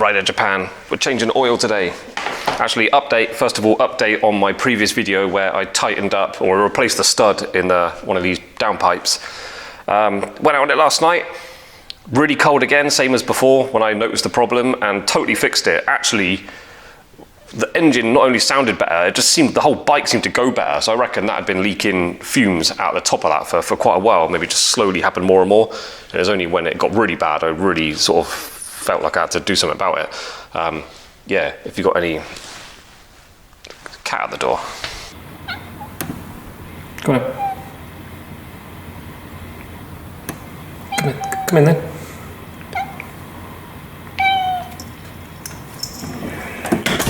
Rider Japan. We're changing oil today. Actually, first of all, update on my previous video where I tightened up or replaced the stud in one of these downpipes. Went out on it last night. Really cold again, same as before when I noticed the problem, and totally fixed it. Actually, the engine not only sounded better, it just seemed, the whole bike seemed to go better. So I reckon that had been leaking fumes out the top of that for quite a while. Maybe just slowly happened more and more. And it was only when it got really bad, I really sort of felt like I had to do something about it. Yeah, if you got any cat at the door. Come on. Come in then.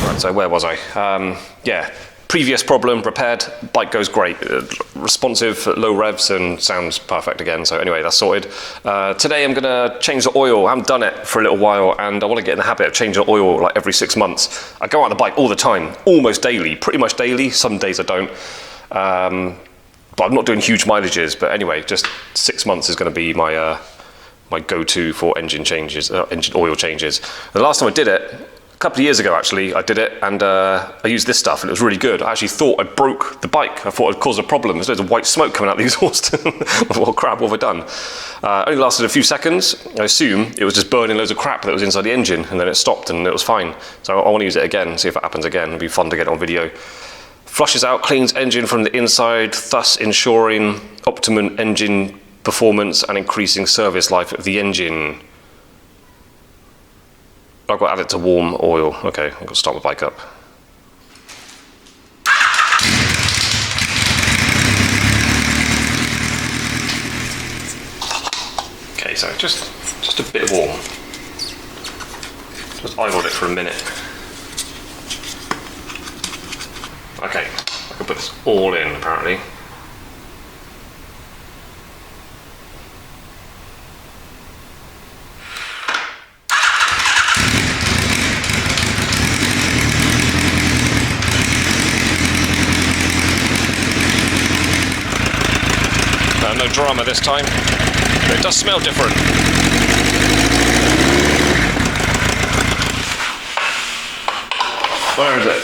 Right, so where was I? Yeah, previous problem repaired, bike goes great. Responsive at low revs and sounds perfect again. So anyway, that's sorted. Today I'm gonna change the oil. I haven't done it for a little while and I wanna get in the habit of changing the oil like every 6 months. I go out on the bike all the time, almost daily, pretty much daily. Some days I don't. But I'm not doing huge mileages, but anyway, just 6 months is gonna be my my go-to for engine changes, engine oil changes. The last time I did it, a couple of years ago actually, I did it and I used this stuff and it was really good. I actually thought I broke the bike. I thought I'd caused a problem. There's loads of white smoke coming out the exhaust. Well, crap, what have I done? Only lasted a few seconds. I assume it was just burning loads of crap that was inside the engine and then it stopped and it was fine. So I want to use it again, see if it happens again. It'd be fun to get on video. Flushes out, cleans engine from the inside, thus ensuring optimum engine performance and increasing service life of the engine. I've got to add it to warm oil. Okay, I've got to start my bike up. Okay, so just a bit warm. Just idled it for a minute. Okay, I can put this all in apparently. No drama this time, but it does smell different. Where is it?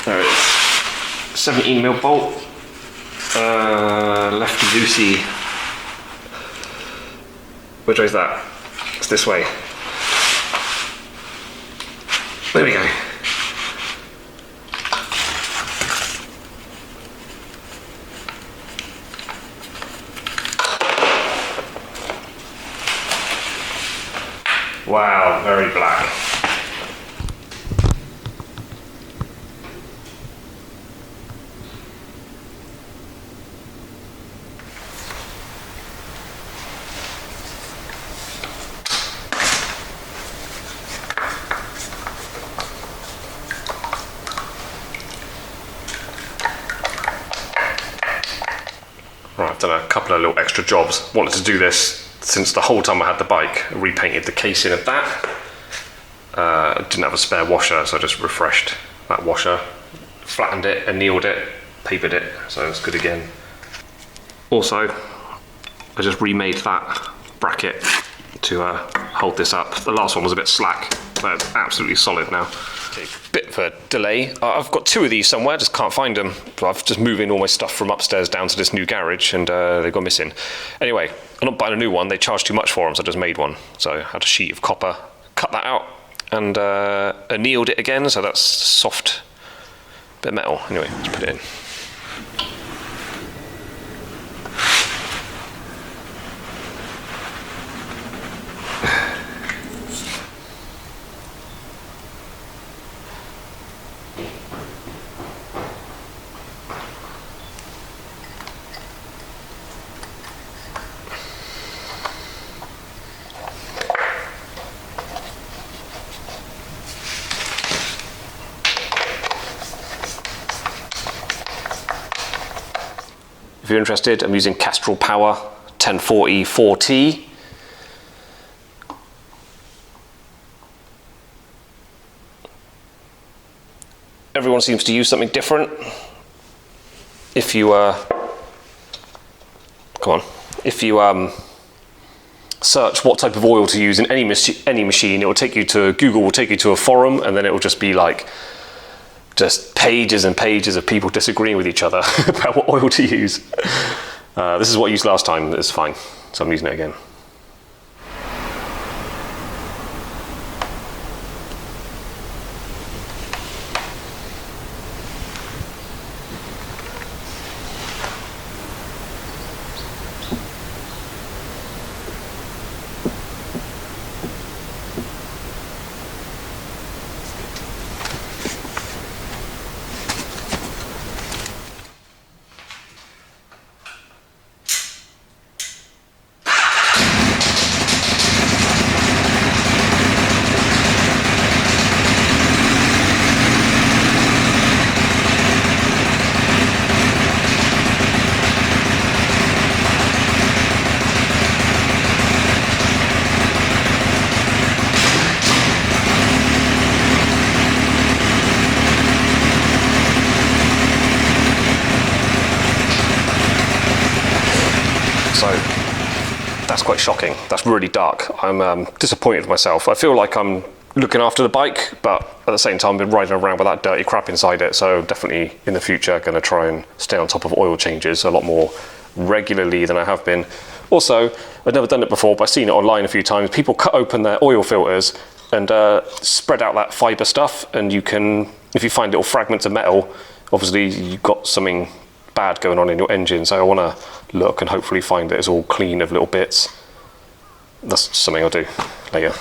There it is. 17mm bolt. Lefty loosey. Which way is that? It's this way. There we go. Wow, very black. Right, I've done a couple of little extra jobs. Wanted to do this since the whole time I had the bike. I repainted the casing of that. I didn't have a spare washer, so I just refreshed that washer, flattened it, annealed it, papered it, so it's good again. Also, I just remade that bracket to hold this up. The last one was a bit slack, but it's absolutely solid now. Okay, bit of a delay. I've got two of these somewhere, just can't find them. I've just moving all my stuff from upstairs down to this new garage and they got missing. Anyway, I'm not buying a new one, they charge too much for them, so I just made one. So I had a sheet of copper, cut that out and annealed it again, so that's soft bit of metal. Anyway, let's put it in. If you're interested, I'm using Castrol Power 1040 4T. Everyone seems to use something different. If you search what type of oil to use in any machine, it will take you to Google, will take you to a forum, and then it will just be like just pages and pages of people disagreeing with each other about what oil to use. This is what I used last time. It's fine, so I'm using it again. So that's quite shocking. That's really dark. I'm disappointed with myself. I feel like I'm looking after the bike, but at the same time I've been riding around with that dirty crap inside it, so definitely in the future going to try and stay on top of oil changes a lot more regularly than I have been. Also, I've never done it before, but I've seen it online a few times. People cut open their oil filters and spread out that fibre stuff, and you can, if you find little fragments of metal, obviously you've got something bad going on in your engine, so I want to look and hopefully find that it's all clean of little bits. That's something I'll do later.